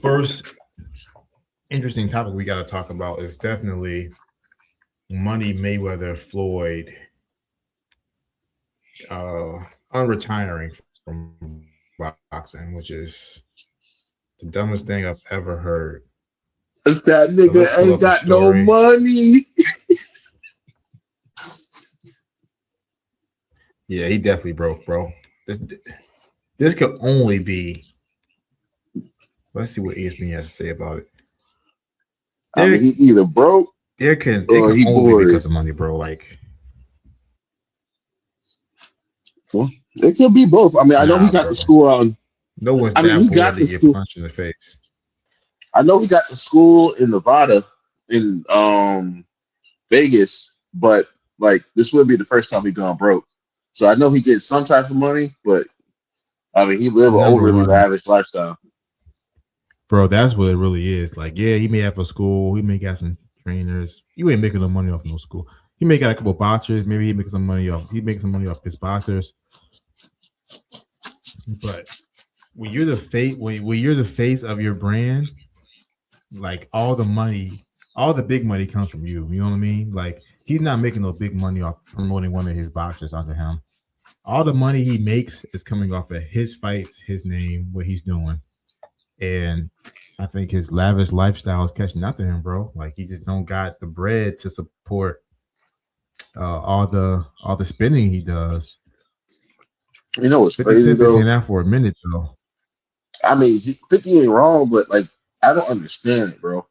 first interesting topic we got to talk about is definitely Money Mayweather Floyd uh, unretiring from boxing, which is the dumbest thing I've ever heard. That So let's nigga pull up the ain't got no story. money. Yeah, he definitely broke, bro. This could only be. Let's see what ESPN has to say about it. I There, mean, he either broke it or can he only be bored. because of money, bro. Like, Well, it could be both. I mean, I know he nah, got bro. the school on. No one's I mean, that he bored got to the get school. punched in the face. I know he got the school in Nevada, in Vegas, but like this would be the first time he gone broke. So I know he gets some type of money, but I mean, he live an Number overly one, lavish lifestyle. bro, that's what it really is. Like, yeah, he may have a school, he may got some trainers. You ain't making no money off no school. He may got a couple boxers. Maybe he makes some money off. He makes some money off his boxers. But when you're the face of your brand, like all the big money comes from you. You know what I mean? Like he's not making no big money off promoting one of his boxers under him. All the money he makes is coming off of his fights, his name, what he's doing. And I think his lavish lifestyle is catching up to him, bro. Like he just don't got the bread to support all the spending he does. You know what's 50 crazy Cent been though? saying that for a minute though. I mean, 50 ain't wrong, but like I don't understand it, bro.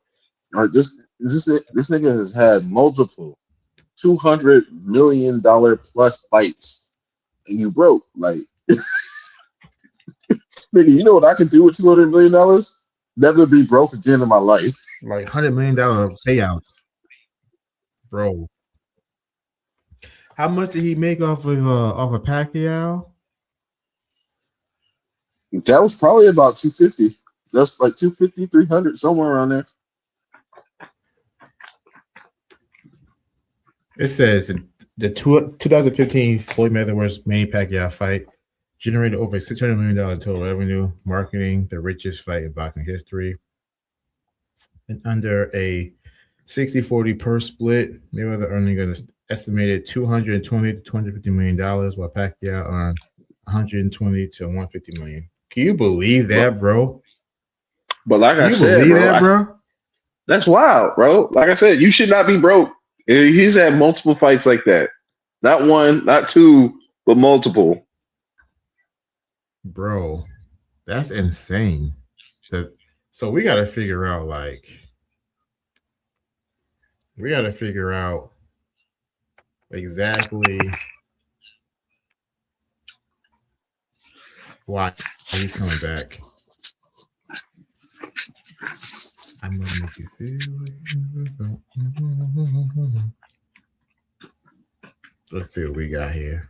Like this nigga has had multiple $200 million plus fights, and you broke. Like, nigga, you know what I can do with $200 million? Never be broke again in my life. Like $100 million payouts, bro. How much did he make off of Pacquiao? That was probably about 250. That's like 250, 300, somewhere around there. It says the 2015 Floyd Mayweather's Manny Pacquiao fight generated over $600 million total revenue, marking the richest fight in boxing history. And under a 60-40 per split, Mayweather earning an estimated $220 to $250 million, while Pacquiao earned 120 to 150 million. Can you believe But that, bro? but like Can I you said, believe bro, that, bro? that's wild, bro. Like I said, you should not be broke. He's had multiple fights like that. Not one, not two, but multiple. Bro, that's insane. The, so we got to figure out exactly why he's coming back. I'm gonna make you feel. Let's see what we got here.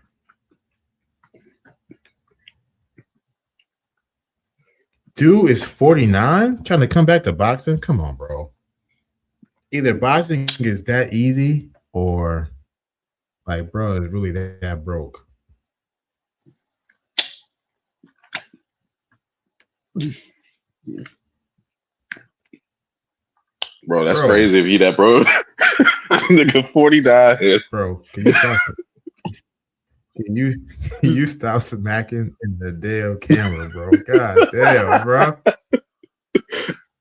Dude is 49, trying to come back to boxing. Come on, bro. Either boxing is that easy, or like, bro, is really that broke. Bro, that's Bro, crazy if he that bro. Nigga 49. bro, can you stop? Can you can you stop smacking in the damn camera, bro? God damn, bro.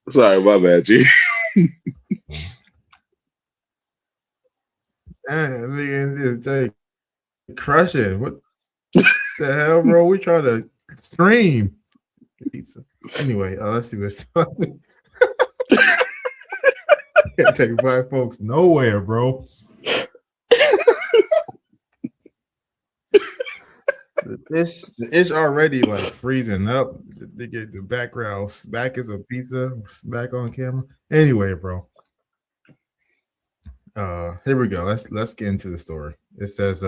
Sorry, my bad, G. Man, nigga, just crushing. What the hell, bro? We trying to stream pizza. Anyway, let's see what's can't take black folks nowhere, bro. It's already like freezing up. They get the background smack is a pizza smack on camera. Anyway, bro. Here we go. Let's get into the story. It says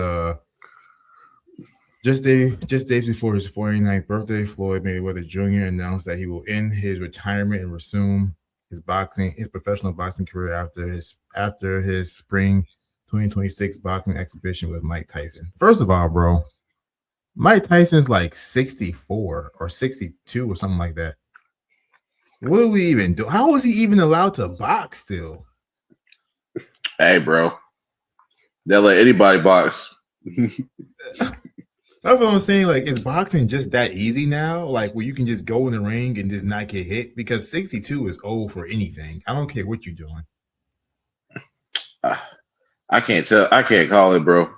just days before his 49th birthday, Floyd Mayweather Jr. announced that he will end his retirement and resume his professional boxing career after his spring 2026 boxing exhibition with Mike Tyson. First of all, bro, Mike Tyson's like 64 or 62 or something like that. What do we even do? How is he even allowed to box still? Hey, bro, they'll let anybody box. That's what I'm saying. Like, is boxing just that easy now? Like, where you can just go in the ring and just not get hit? Because 62 is old for anything. I don't care what you're doing. I can't tell. I can't call it, bro.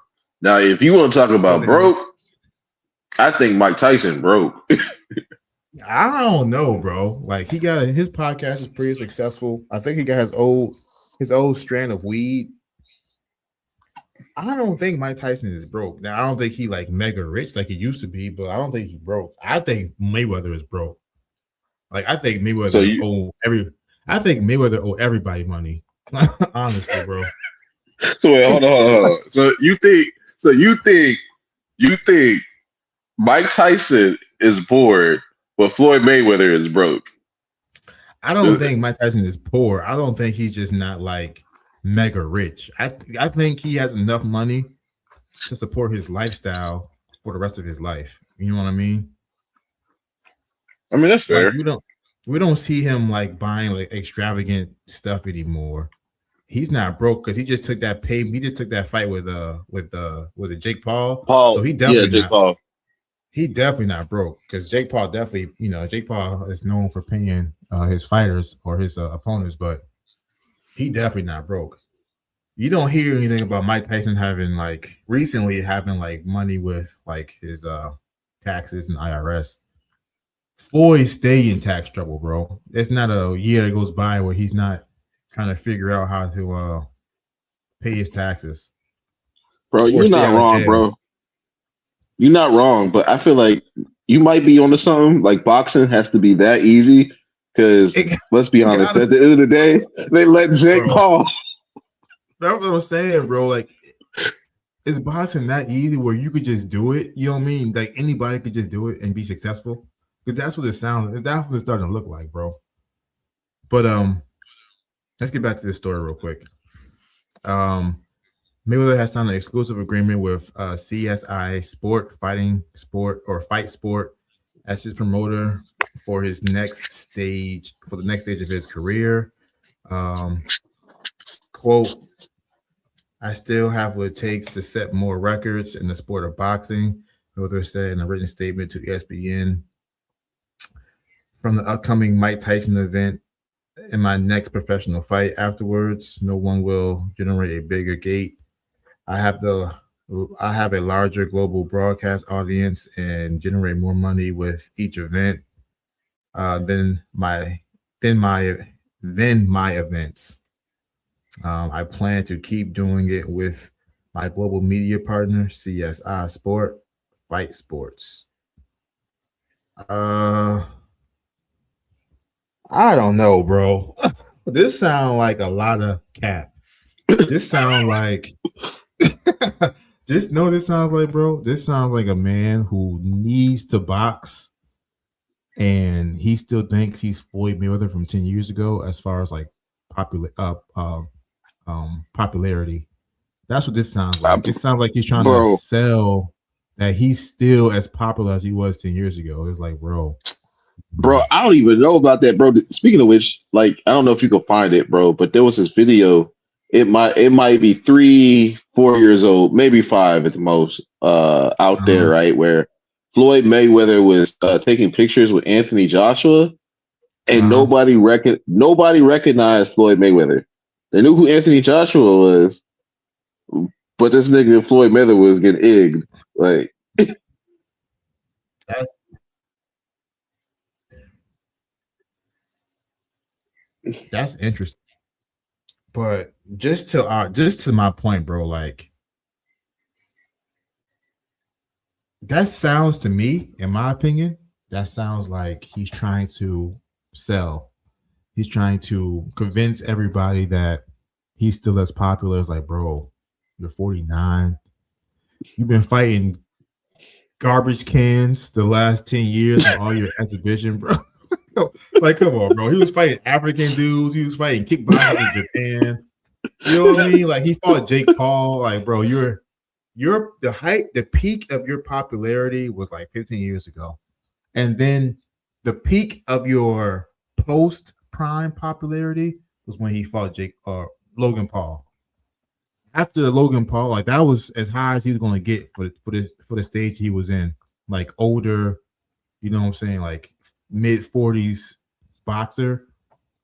Now, if you want to talk So about then, broke, I think Mike Tyson broke. I don't know, bro. Like, he got his podcast is pretty successful. I think he got his old strand of weed. I don't think Mike Tyson is broke. Now, I don't think he like mega rich like he used to be, but I don't think he broke. I think Mayweather is broke. Like, I think So Mayweather you, owe every. I think Mayweather owe everybody money. Honestly, bro. so wait, hold on. You think Mike Tyson is bored, but Floyd Mayweather is broke? I don't think Mike Tyson is poor. I don't think he's just not like mega rich. I think he has enough money to support his lifestyle for the rest of his life. You know what I mean? I mean, that's Like fair. we don't see him like buying like extravagant stuff anymore. He's not broke because he just took that pay. He just took that fight with it Jake Paul. So Paul, yeah, Jake Paul. he definitely not broke because Jake Paul definitely, Jake Paul is known for paying his fighters or his opponents, but he definitely not broke. You don't hear anything about Mike Tyson recently having like money with like his taxes and IRS. Floyd stay in tax trouble, bro. It's not a year that goes by where he's not trying to figure out how to pay his taxes Bro, or you're stay not out of wrong, jail. bro. You're not wrong, but I feel like you might be onto something. Like boxing has to be that easy because It let's be honest, gotta, at the end of the day, they let Jake bro. Paul. That's what I'm saying, bro. Like, is boxing that easy where you could just do it? You know what I mean? Like anybody could just do it and be successful. Because that's what it sounds. That's what it's starting to look like, bro. But let's get back to this story real quick. Mayweather has signed an exclusive agreement with CSI Sport, Fighting Sport, or Fight Sport as his promoter for the next stage of his career. Quote, I still have what it takes to set more records in the sport of boxing, Mayweather said in a written statement to ESPN. From the upcoming Mike Tyson event in my next professional fight afterwards, no one will generate a bigger gate. I have a larger global broadcast audience and generate more money with each event than my events. I plan to keep doing it with my global media partner, CSI Sport, Fight Sports. I don't know, bro. This sounds like a lot of cap. This sounds like this sounds like, bro. This sounds like a man who needs to box and he still thinks he's Floyd Mayweather from 10 years ago as far as like popular popularity. That's what this sounds like. It sounds like he's trying to Bro, sell that he's still as popular as he was 10 years ago. It's like, bro, bro, what? I don't even know about that, bro. Speaking of which, like, I don't know if you can find it, bro, but there was this video. It might be 3, 4 years old, maybe 5 at the most, out there, Uh-huh. right? Where Floyd Mayweather was taking pictures with Anthony Joshua, and Uh-huh. nobody recognized Floyd Mayweather. They knew who Anthony Joshua was, but this nigga Floyd Mayweather was getting egged. Like, That's that's interesting. But just to my point, bro, like that sounds to me, in my opinion, that sounds like he's trying to sell. He's trying to convince everybody that he's still as popular as like, bro, you're 49. You've been fighting garbage cans the last 10 years in all your exhibition, bro. Like, come on, bro. He was fighting African dudes. He was fighting kickboxers in Japan. You know what I mean? Like he fought Jake Paul. Like, bro, the peak of your popularity was like 15 years ago. And then the peak of your post prime popularity was when he fought Logan Paul. After Logan Paul, like that was as high as he was going to get for the stage he was in. Like older, you know what I'm saying, like mid-40s boxer.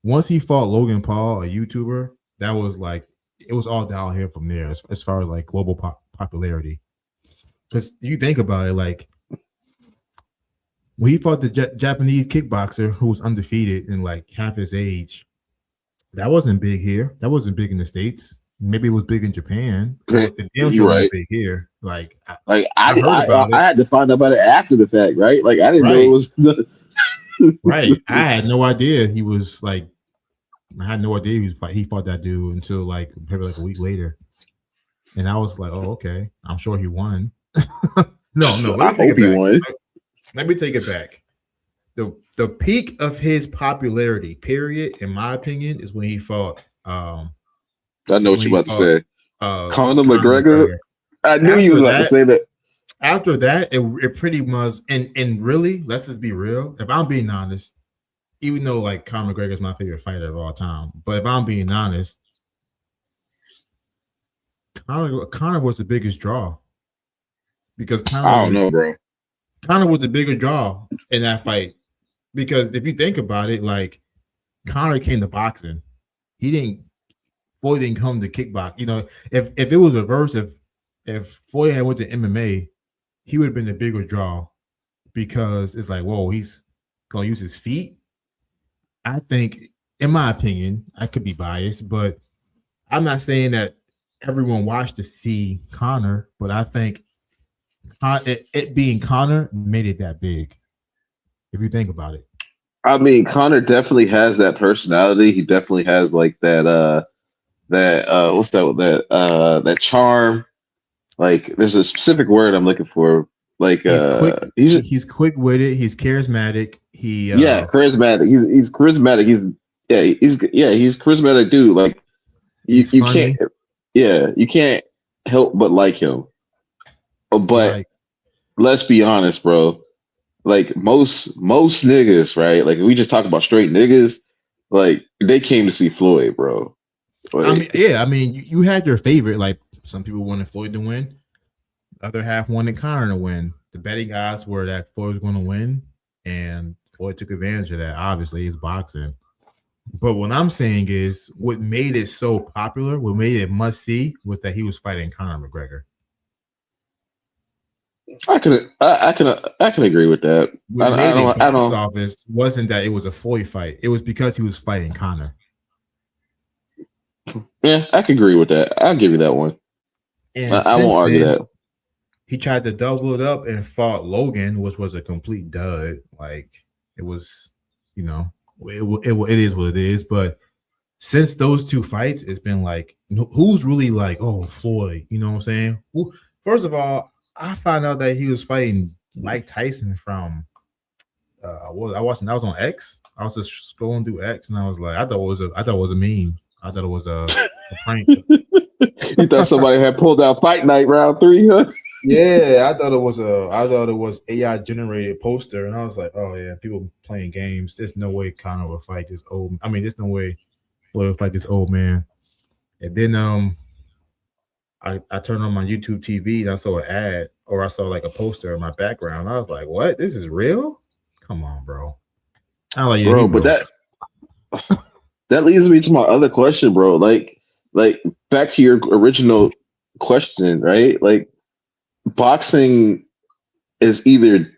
Once he fought Logan Paul, a YouTuber, that was like it was all downhill from there as far as like global popularity. Because you think about it, like when he fought the Japanese kickboxer who was undefeated in like half his age, that wasn't big here. That wasn't big in the States. Maybe it was big in Japan. It damn You're sure wasn't right. big here. Like Like I heard about I it. had to find out about it after the fact, right? Like I didn't know it Right, was. right. I had no idea he was like. I had no idea he fought that dude until like maybe like a week later, and I was like, oh okay, I'm sure he won. No, let I me take hope it he back. won. Let me take it back. The peak of his popularity, period, in my opinion, is when he fought. I know Is what when you're he about to fought say. Conor Conor McGregor. McGregor. I knew you was After about to that, say that. it pretty much and really, let's just be real. If I'm being honest, even though like Conor McGregor is my favorite fighter of all time, but if I'm being honest, Conor was the biggest draw because I don't know, bro. Conor was the bigger draw in that fight. Because if you think about it, like Conor came to boxing, he didn't. Floyd didn't come to kickbox. You know, if it was reverse, if Floyd had went to MMA, he would have been the bigger draw because it's like, whoa, he's gonna use his feet. I think, in my opinion, I could be biased, but I'm not saying that everyone watched to see Conor, but I think it being Conor made it that big. If you think about it, I mean, Conor definitely has that personality. He definitely has like that what's that charm. Like there's a specific word I'm looking for. Like he's quick. he's He's quick witted. He's charismatic. He yeah, charismatic. He's charismatic. He's charismatic dude. Like he's you can't funny. you can't help but like him. But Like let's be honest, bro. Like most niggas, right? Like we just talk about straight niggas. Like they came to see Floyd, bro. I mean, Like yeah. I mean, you had your favorite. Like some people wanted Floyd to win. The other half wanted Conor to win. The betting odds were that Floyd was going to win, and Floyd took advantage of that. Obviously, it's boxing. But what I'm saying is, what made it so popular, what made it must see, was that he was fighting Conor McGregor. I can agree with that. What made it I box don't. office wasn't that it was a Floyd fight. It was because he was fighting Conor. Yeah, I can agree with that. I'll give you that one. And I won't since argue then, that. he tried to double it up and fought Logan, which was a complete dud. Like it was, you know, it is what it is. But since those two fights, it's been like, who's really like, oh, Floyd? You know what I'm saying? First of all, I found out that he was fighting Mike Tyson from. I watched that was on X. I was just scrolling through X, and I was like, I thought it was a meme. I thought it was a prank. You thought somebody had pulled out Fight Night round 3, huh? Yeah, I thought it was AI generated poster, and I was like, oh yeah, people playing games. There's no way Conor will fight this old. I mean, there's no way Floyd will fight this old man. And then I turned on my YouTube TV and I saw an ad or I saw like a poster in my background. I was like, what? This is real? Come on, bro. I was like, yeah, he Bro, but broke. that leads me to my other question, bro. Like back to your original question, right? Like boxing is either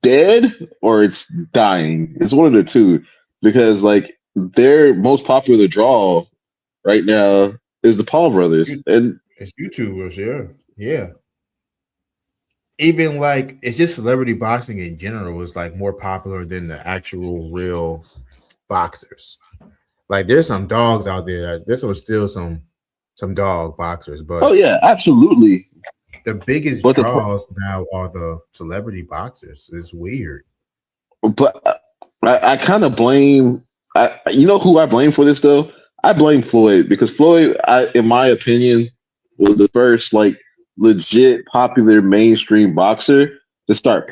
dead or it's dying. It's one of the two because like their most popular draw right now is the Paul brothers, and It's YouTubers, yeah. Yeah. Even like it's just celebrity boxing in general is like more popular than the actual real boxers. Like there's some dogs out there. There's still some dog boxers, oh but yeah, absolutely. the biggest But draws now are the celebrity boxers. It's weird. but I kind of blame. You know who I blame for this though? I blame Floyd because Floyd, in my opinion, was the first like legit popular mainstream boxer to start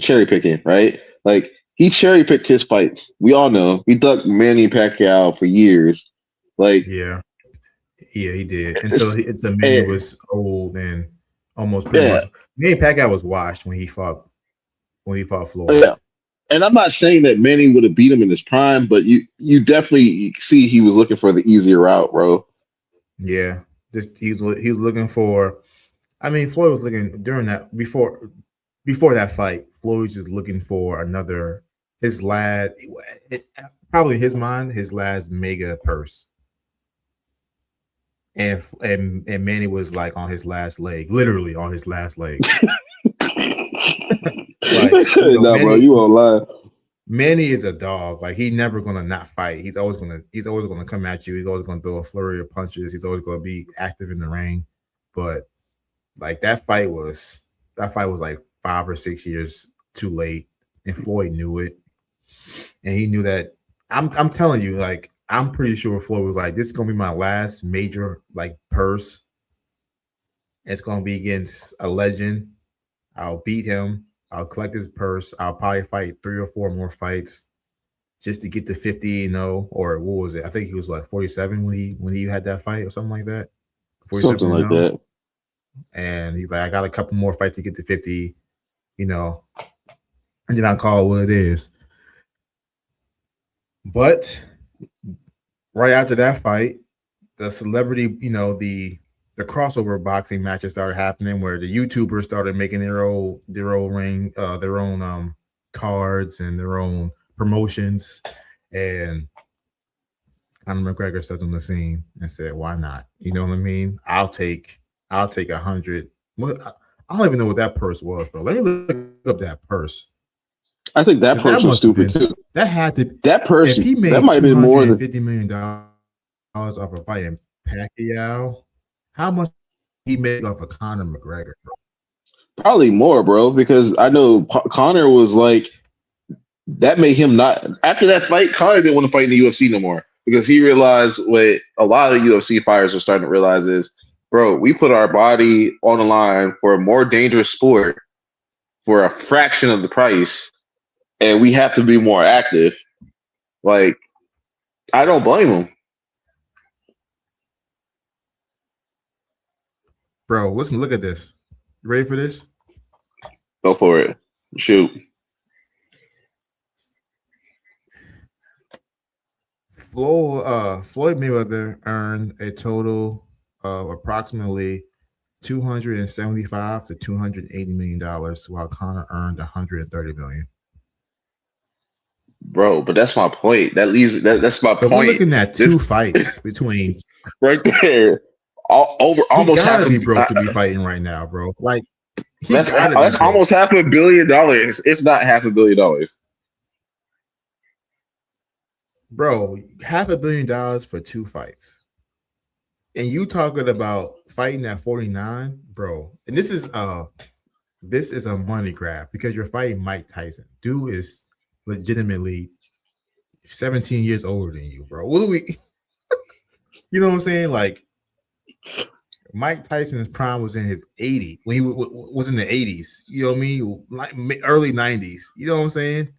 cherry picking. Right? Like he cherry picked his fights. We all know he ducked Manny Pacquiao for years. Like, Yeah, yeah, he did it's, until Manny and, was old and almost pretty yeah, much. Manny Pacquiao was washed when he fought Floyd. yeah. And I'm not saying that Manny would have beat him in his prime, but you definitely see he was looking for the easier route, bro. Yeah, just he was looking for. I mean, Floyd was looking during that before that fight. Floyd was just looking for another his last, probably in his mind, his last mega purse. And Manny was like on his last leg, literally on his last leg. Like, Nah, bro, you won't lie. Manny is a dog. Like, he's never gonna not fight. He's always gonna come at you. He's always gonna throw a flurry of punches. He's always gonna be active in the ring. But like that fight was like 5 or 6 years too late, and Floyd knew it, and he knew that. I'm telling you, like, I'm pretty sure Floyd was like, "This is gonna be my last major like purse. It's gonna be against a legend. I'll beat him. I'll collect his purse. I'll probably fight 3 or 4 more fights just to get to 50-0, or what was it? I think he was like 47 when he had that fight or something like that. Something 47 and like 0. that. And he's like, I got a couple more fights to get to 50, you know, and then I'll call it what it is. But right after that fight, the celebrity, the crossover boxing matches started happening where the YouTubers started making their own ring, their own cards and their own promotions. And Conor McGregor stepped on the scene and said, "Why not? You know what I mean? I'll take 100. What I don't even know what that purse was, bro. Let me look up that purse I think because that that purse must was have been stupid too. that had to. That If purse he that made might have two been more hundred and than fifty million dollars off of fighting Pacquiao, how much he made off of Conor McGregor, bro? probably more, bro. Because I know Connor was like that made him not after that fight. Connor didn't want to fight in the UFC no more because he realized what a lot of UFC fighters are starting to realize is, bro, we put our body on the line for a more dangerous sport for a fraction of the price, and we have to be more active. Like, I don't blame him. Bro, listen, look at this. You ready for this? Go for it. Shoot. Floyd Mayweather earned a total of approximately 275 to 280 million dollars, while Connor earned 130 million. Bro, but that's my point. That's my So we're point. looking at This two fights between. right there, over He almost half gotta a be broke to be fighting right now, bro. Like, he that's gotta be that's broke, almost $500 million, if not $500 million. bro. $500 million for two fights, and you talking about fighting at 49, bro. And this is a money grab because you're fighting Mike Tyson. Dude is legitimately 17 years older than you, bro. What do we? You know what I'm saying? Like, Mike Tyson's prime was in his 80s when he was in the 80s. You know what I mean? Like early 90s. You know what I'm saying?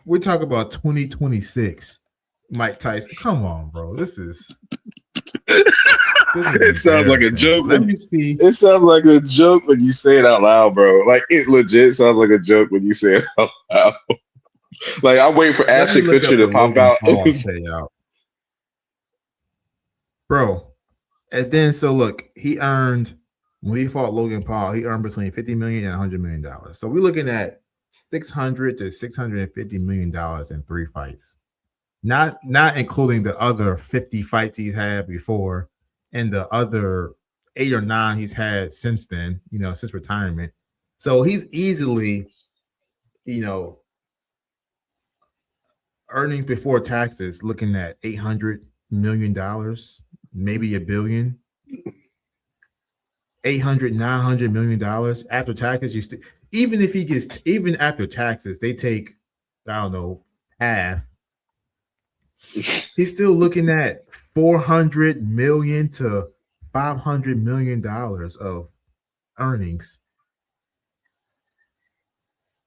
We're talking about 2026. Mike Tyson. Come on, bro. This is It sounds like a embarrassing. joke Let when me see. it sounds like a joke when you say it out loud, bro. Like it legit sounds like a joke when you say it out loud. Like I'm waiting for Let me Ashton look Kutcher up to the pop Logan out. Paul payout, bro. And then so look, he earned when he fought Logan Paul, he earned between 50 million and 100 million dollars. So we're looking at 600 to 650 million dollars in three fights. Not including the other 50 fights he's had before and the other 8 or 9 he's had since then, since retirement. So he's easily, you know, earnings before taxes looking at $800 million, maybe a billion. 800, $900 million after taxes. Even if he gets, even after taxes, they take, I don't know, half. He's still looking at 400 million to $500 million of earnings.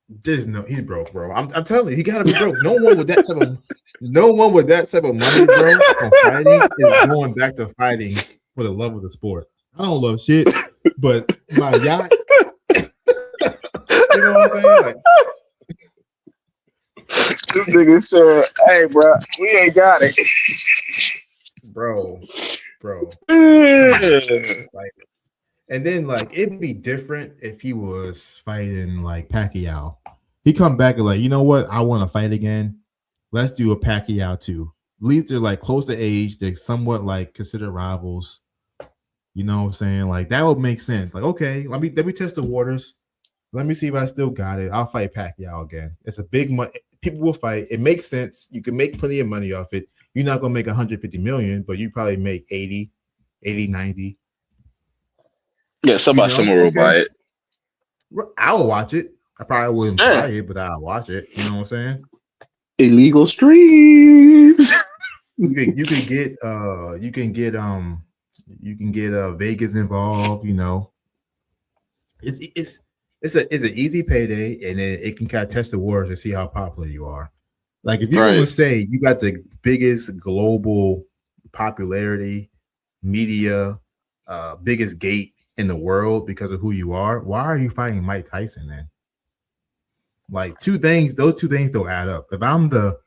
There's no, he's broke, bro. I'm telling you, he gotta be broke. No one with that type of money, bro, from fighting is going back to fighting for the love of the sport. I don't love shit, but my yacht, you know what I'm saying? Like, This nigga said, "Hey, bro, we ain't got it." bro, bro, come on, like, and then like it'd be different if he was fighting like Pacquiao. He come back and like, you know what? I want to fight again. Let's do a Pacquiao too. At least they're like close to age. They're somewhat like considered rivals. You know what I'm saying? Like that would make sense. Like, okay, let me test the waters. Let me see if I still got it. I'll fight Pacquiao again. It's a big money. People will fight. It makes sense. You can make plenty of money off it. You're not gonna make 150 million, but you probably make 80, 80, 90. Yeah, You somebody know, somewhere will okay. buy it. I will watch it. I probably wouldn't Yeah, buy it, but I'll watch it. You know what I'm saying? illegal streams. You can get you can get Vegas involved, you know. It's it's an easy payday, and it can kind of test the waters to see how popular you are. Like if you're gonna Right. say you got the biggest global popularity, media, biggest gate in the world because of who you are, why are you fighting Mike Tyson then? Like those two things don't add up. If I'm the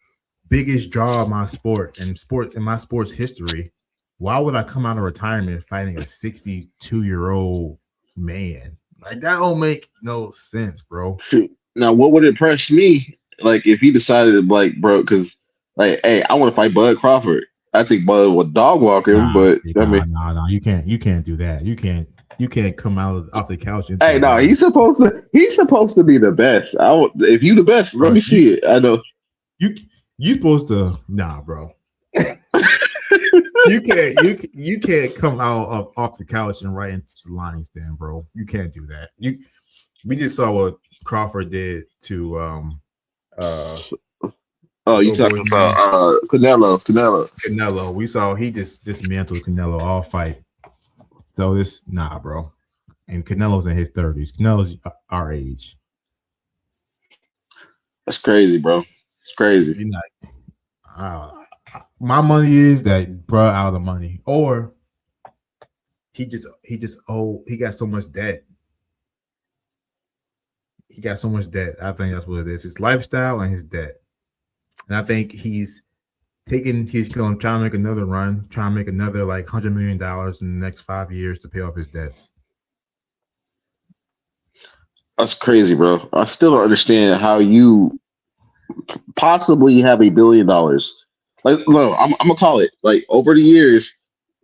biggest draw of my sport in my sports history, why would I come out of retirement fighting a 62-year-old man? Like that don't make no sense, bro. Shoot. Now, what would impress me, like, if he decided, like, bro, because, like, hey, I want to fight Bud Crawford. I think Bud would dog walk him, Nah, but I mean, nah. You can't do that. You can't come out off the couch and hey, say, no, "Yo, he's supposed to be the best. If you the best, let bro, me see it. I know. you you supposed to nah, bro. You can't come out off the couch and right into the lion stand, bro. You can't do that. You We just saw what Crawford did to Oh, what's you old boy's talking about name? Canelo? Canelo. Canelo. We saw he just dismantled Canelo all fight. So this nah, bro. And Canelo's in his 30s. Canelo's our age. That's crazy, bro. It's crazy. You're not. My money is that bro out of the money, or he got so much debt. He got so much debt. I think that's what it is. His lifestyle and his debt. And I think he's going to try to make another run, try to make another like $100 million in the next 5 years to pay off his debts. That's crazy, bro. I still don't understand how you possibly have $1 billion. Like, no, I'm gonna call it. Like over the years,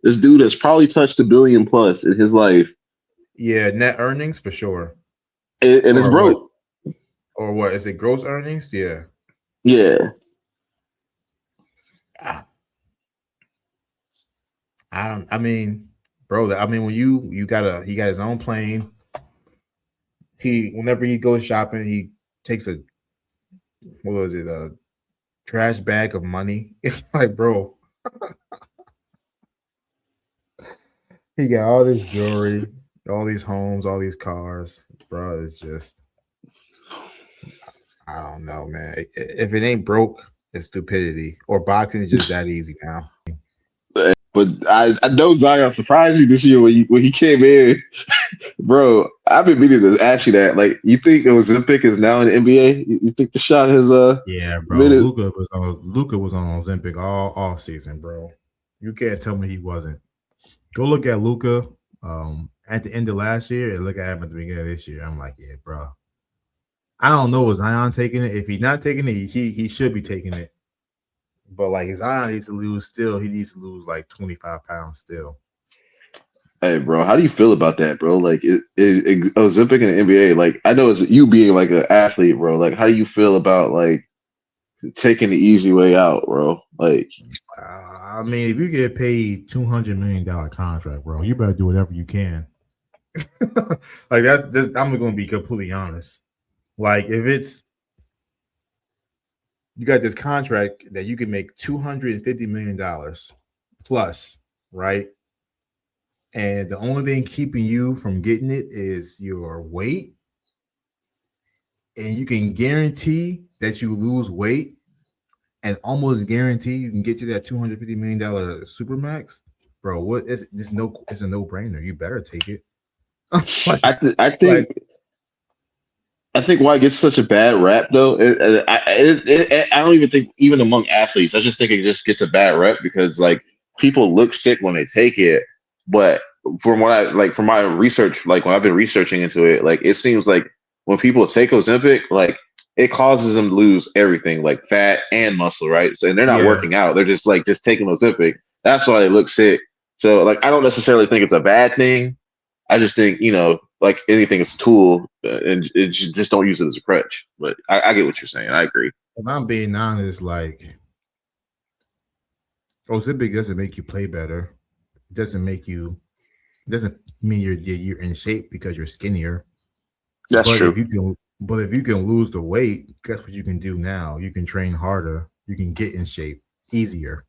this dude has probably touched 1 billion plus in his life, Yeah, net earnings for sure. and it's Or what? broke. Or what? Is it gross earnings? Yeah. Yeah, I, I don't. I mean, bro. I mean, when he got his own plane. Whenever he goes shopping, he takes a what was it a trash bag of money. It's like, bro, he got all this jewelry, all these homes, all these cars, bro. It's just I don't know, man. If it ain't broke, it's stupidity. Or boxing is just that easy now. but I know Zion surprised me this year when he came in, bro. I've been meaning to ask you that. Like, you think Ozempic is now in the NBA? You think the shot has Yeah, bro. made it? Luca was on Ozempic all season, bro. You can't tell me he wasn't. Go look at Luca at the end of last year and look at him at the beginning of this year. I'm like, yeah, bro. I don't know. Is Zion taking it? If he's not taking it, he should be taking it. But like Zion needs to lose still. He needs to lose like 25 pounds still. Hey, bro, how do you feel about that, bro? Like, Ozempic in the NBA. Like, I know it's you being like an athlete, bro. Like, how do you feel about like taking the easy way out, bro? Like, I mean, if you get paid $200 million contract, bro, you better do whatever you can. Like that's this. I'm going to be completely honest. Like if it's you got this contract that you can make $250 million plus, right? And the only thing keeping you from getting it is your weight. and you can guarantee that you lose weight, and almost guarantee you can get to that $250 million supermax, bro. What is this? No, it's a no brainer. You better take it. like, I th- I like, think I think why it gets such a bad rap though. I don't even think even among athletes. I just think it just gets a bad rep because like people look sick when they take it, but from what I like from my research, like when I've been researching into it, like it seems like when people take Ozempic, like it causes them to lose everything, like fat and muscle, right? So and they're not yeah. working out; they're just like just taking Ozempic. That's why they look sick. So like I don't necessarily think it's a bad thing. I just think like anything is a tool, and just don't use it as a crutch. But I get what you're saying. I agree. If I'm being honest, like Ozempic doesn't make you play better. It doesn't make you. It doesn't mean you're in shape because you're skinnier. That's But true. if you can lose the weight, guess what you can do now? You can train harder. You can get in shape easier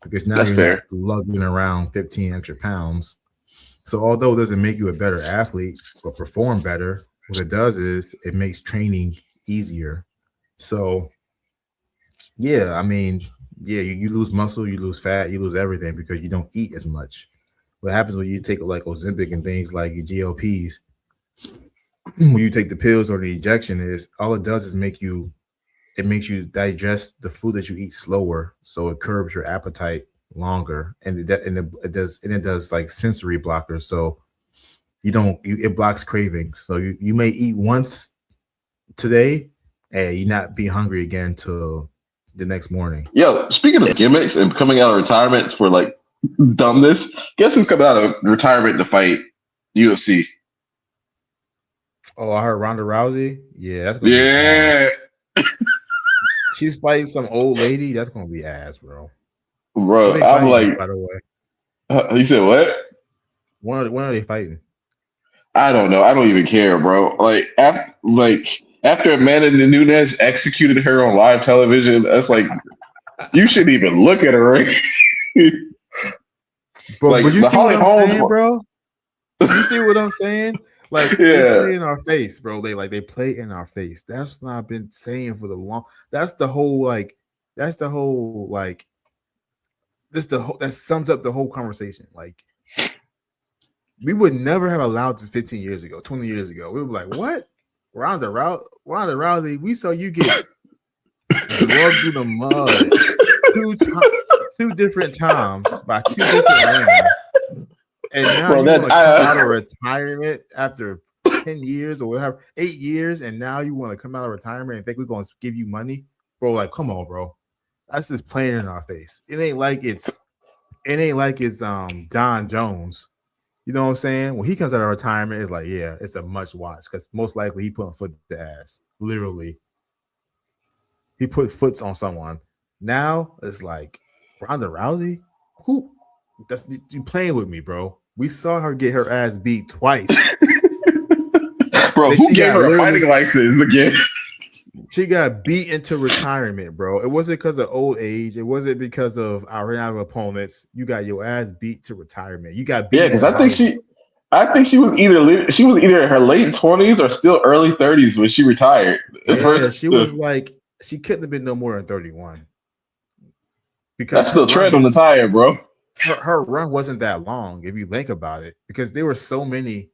because now That's you're not fair. lugging around 15 extra pounds. So although it doesn't make you a better athlete or perform better, what it does is it makes training easier. So yeah, I mean, yeah, you lose muscle, you lose fat, you lose everything because you don't eat as much. What happens when you take like Ozempic and things like your GLPs, when you take the pills or the injection, is all it does is it makes you digest the food that you eat slower, so it curbs your appetite longer, and it does like sensory blockers, so it blocks cravings. So you may eat once today, and you not be hungry again till the next morning. Yo, speaking of gimmicks and coming out of retirement for like dumbness, guess who's coming out of retirement to fight UFC? Oh, I heard Ronda Rousey. Yeah, that's gonna be ass. Yeah, She's fighting some old lady. That's gonna be ass, bro. When bro. they I'm fighting, like, by the way? you said what? When are they fighting? I don't know. I don't even care, bro. After Amanda Nunes executed her on live television, that's like you shouldn't even look at her. Right? Bro, but Like you the see what Holly I'm Holmes, saying, bro? You see what I'm saying? Like they yeah, play in our face, bro. They play in our face. That's what I've been saying for the long. That's the whole like. That's the whole like. That sums up the whole conversation. Like we would never have allowed this 15 years ago, 20 years ago. We would be like, what? Ronda Rousey, we saw you get drugged through the mud two to- two different times by two different women, and now bro. you want That to come out of retirement after 10 years or whatever, 8 years, and now you want to come out of retirement and think we're going to give you money, bro? Like, come on, bro. That's just playing in our face. It ain't like it's Don Jones. You know what I'm saying? When he comes out of retirement, it's like, yeah, it's a much watch because most likely he put a foot to ass. Literally, he put foots on someone. Now it's like Ronda Rousey. Who? That's you playing with me, bro. We saw her get her ass beat twice. bro. Then Who gave her a fighting license again? she got beat into retirement, bro. It wasn't because of old age. It wasn't because of I ran out of opponents. You got your ass beat to retirement. You got beat Yeah, because into Hollywood. I think she was either in her late 20s or still early 30s when she retired. Yeah, she couldn't have been no more than 31 because That's still tread on the tire, bro. her run wasn't that long if you think about it. Because there were so many.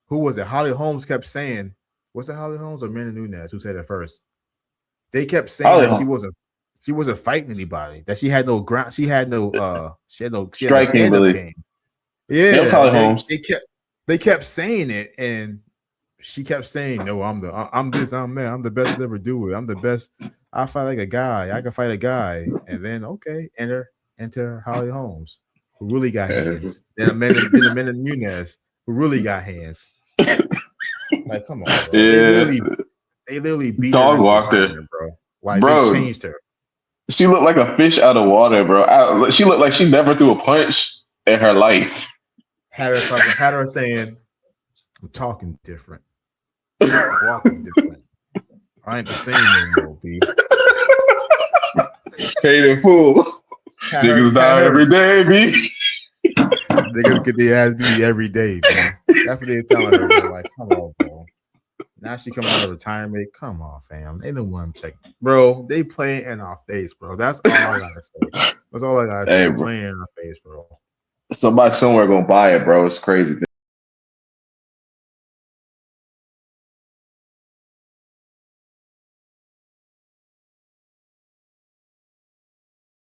Who was it? Holly Holmes kept saying, was it Holly Holmes or Amanda Nunes who said it first? They kept saying that Holly she wasn't fighting anybody, that she had no ground, she had no striking, stand-up Billy. game. It was Yeah, Holly Holmes. they kept saying it, and she kept saying, "No, I'm this, I'm that, I'm the best to ever do it. I'm the best. I fight like a guy. I can fight a guy." And then okay, enter Holly Holmes, who really got hands. Then Amanda Nunes, who really got hands. Like, come on, bro. Yeah, They literally beat her dog into walked her, retirement, bro. Like they bro. changed her. She looked like a fish out of water, bro. She looked like she never threw a punch in her life. Had her saying, "I'm talking different, I'm walking different. I ain't the same no more, B." Hated fool. Niggas Had die her every day, B. niggas get their ass beat every day, B. That's what they're telling her, bro. Like, come on, bro. Now she coming out of retirement. Come on, fam. They don't want to check, bro. They play in our face, bro. That's all I gotta say. That's all I gotta say. Hey, They bro. playing in our face, bro. Somebody somewhere gonna buy it, bro. It's crazy.